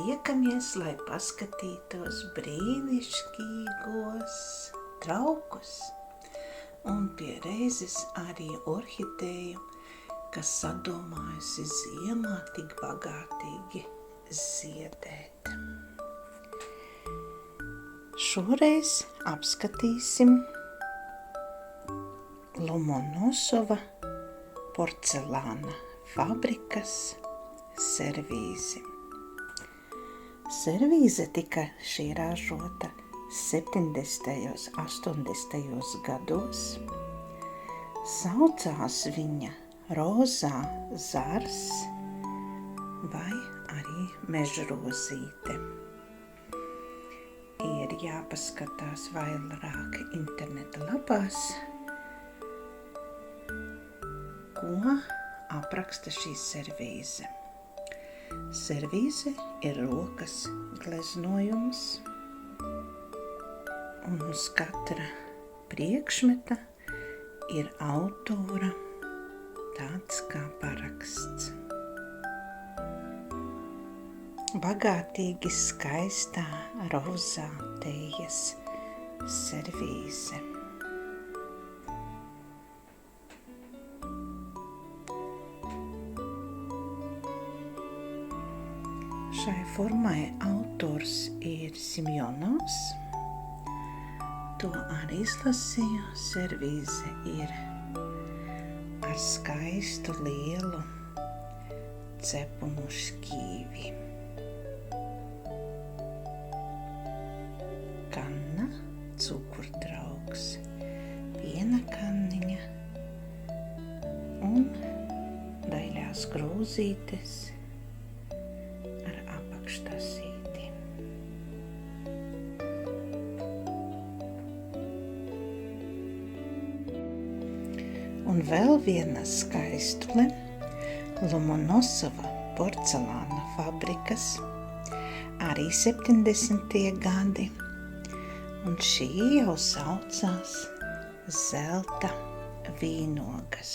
tiekamies, lai paskatītos brīnišķīgos traukus un pie reizes arī orhidēju, kas sadomājusi ziemā tik bagātīgi ziedēt. Šoreiz apskatīsim Lomonosova porcelāna fabrikas servīzi. Servīze tika šī ražota 70. 80. gados. Saucās viņa rozā zars vai arī mežrozīte. Ir jāpaskatās vairāk interneta lapās, ko apraksta šī servīze. Servīze ir rokas gleznojums, un uz katra priekšmeta ir autora tāds kā paraksts. Bagātīgi skaistā rozā tejas servīze. Šai formai autors ir Simjonovs. To arī izlasīju. Servīze ir ar skaistu lielu cepumu šķīvi. Kanna, cukurtrauks, piena kanniņa un daļās grūzītes ar apakštasīti. Un vēl viena skaistule Lomonosova porcelāna fabrikas, arī 70. gadi, un šī jau saucās zelta vīnogas.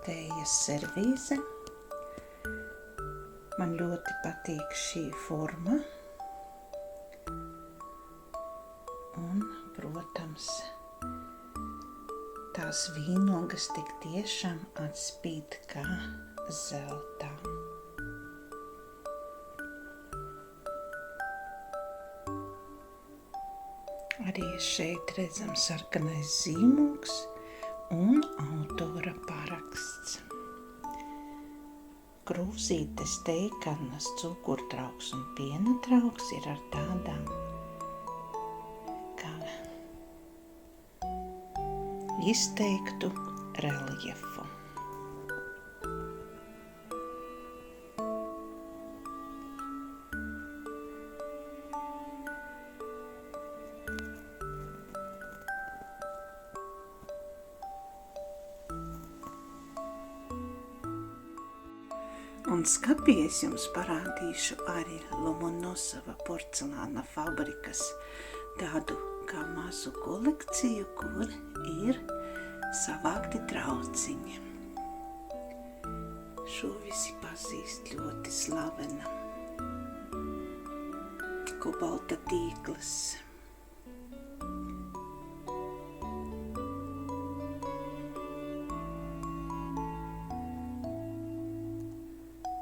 Tejas servīze. Man ļoti patīk šī forma. Un, protams, tās vīnogas tik tiešām atspīd kā zeltā. Arī šeit redzam sarkanais zīmogs un autora paraksts. Krūzītes, tejkannas, cukurtrauks un piena trauks ir ar tādām kā izteiktu reljefu. Un skapī es jums parādīšu arī Lomonosova porcelāna fabrikas tādu kā mazu kolekciju, kur ir savākti trauciņi. Šo visi pazīst, ļoti slavena kobalta tīkls.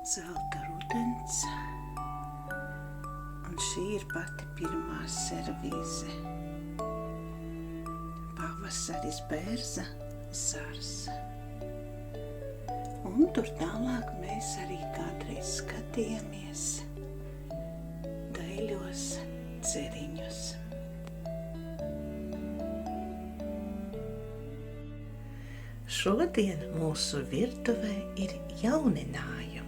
Zelta rudens, un šī ir pati pirmā servīze. Pavasaris bērza zars. Un tur tālāk mēs arī kādreiz skatījāmies daļos ceriņus. Šodien mūsu virtuvē ir jauninājums.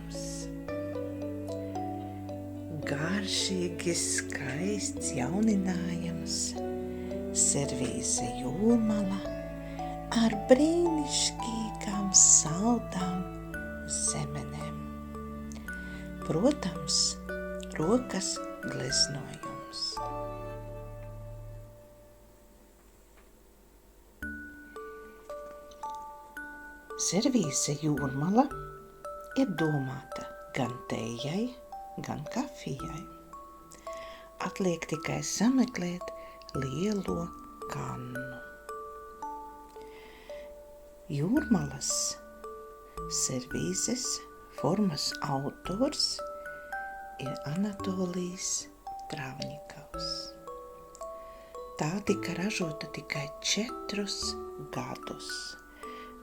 Garšīgi skaists jauninājums. Servīze jūrmala ar brīnišķīgām saldām zemenēm. Protams, rokas gleznojums. Servīze jūrmala ir domāta gan tējai, gan kafijai. Atliek tikai sameklēt lielo kannu. Jūrmalas servīzes formas autors ir Anatolijs Travņikovs. Tā tika ražota tikai 4 gadus,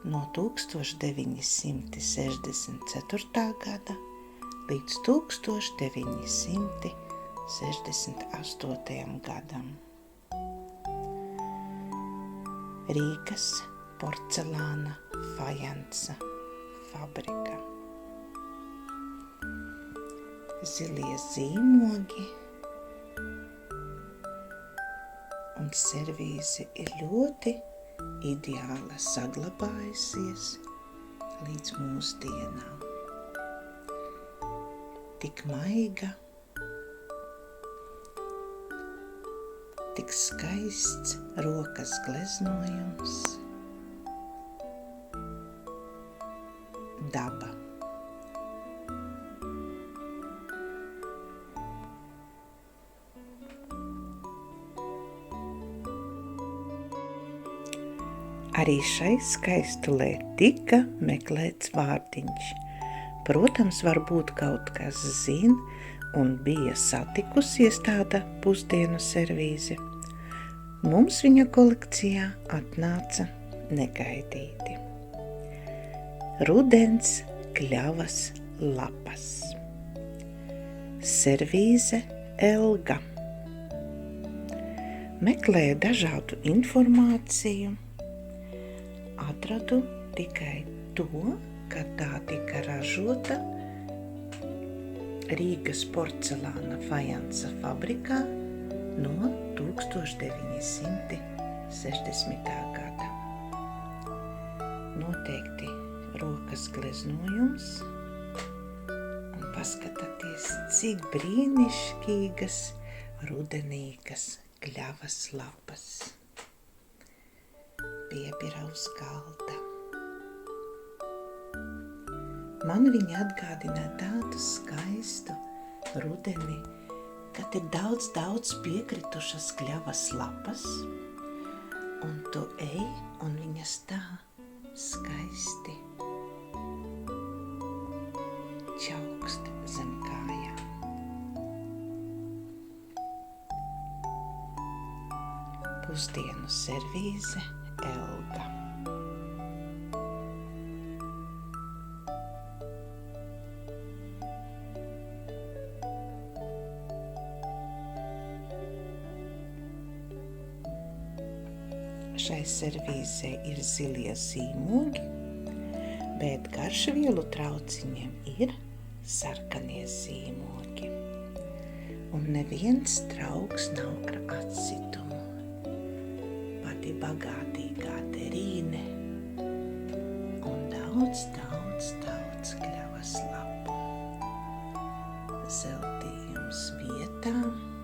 no 1964. gada līdz 1968. gadam. Rīgas porcelāna fajansa fabrika. Zilie zīmogi un servīze ir ļoti ideāli saglabājusies līdz mūsdienām. Tik maiga, tik skaists rokas gleznojums, daba. Arī šai skaistulē tika meklēts vārdiņš. Protams, varbūt kaut kas zin un bija satikusies tāda pusdienu servīze. Mums viņa kolekcijā atnāca negaidīti. Rudens kļavas lapas. Servīze Elga. Meklēju dažādu informāciju. Atradu tikai to, ka tā tika ražota Rīgas porcelāna fajansa fabrikā no 1960. gada. Noteikti rokas gleznojums un paskatieties, cik brīnišķīgas rudenīgas kļavas lapas. Piebira uz galda. Man viņa atgādināja tādu skaistu rudeni, kad ir daudz piekritušas kļavas lapas, un tu ej, un viņas tā skaisti čaukst zem kājām. Pusdienu servīze Elga. Šai servīzē ir zilie zīmogi, bet garšvielu trauciņiem ir sarkanie zīmogi. Un neviens trauks nav ar atsitumu. Pati bagātīgā terīne un daudz kļavas lapu. Zeltījums vietām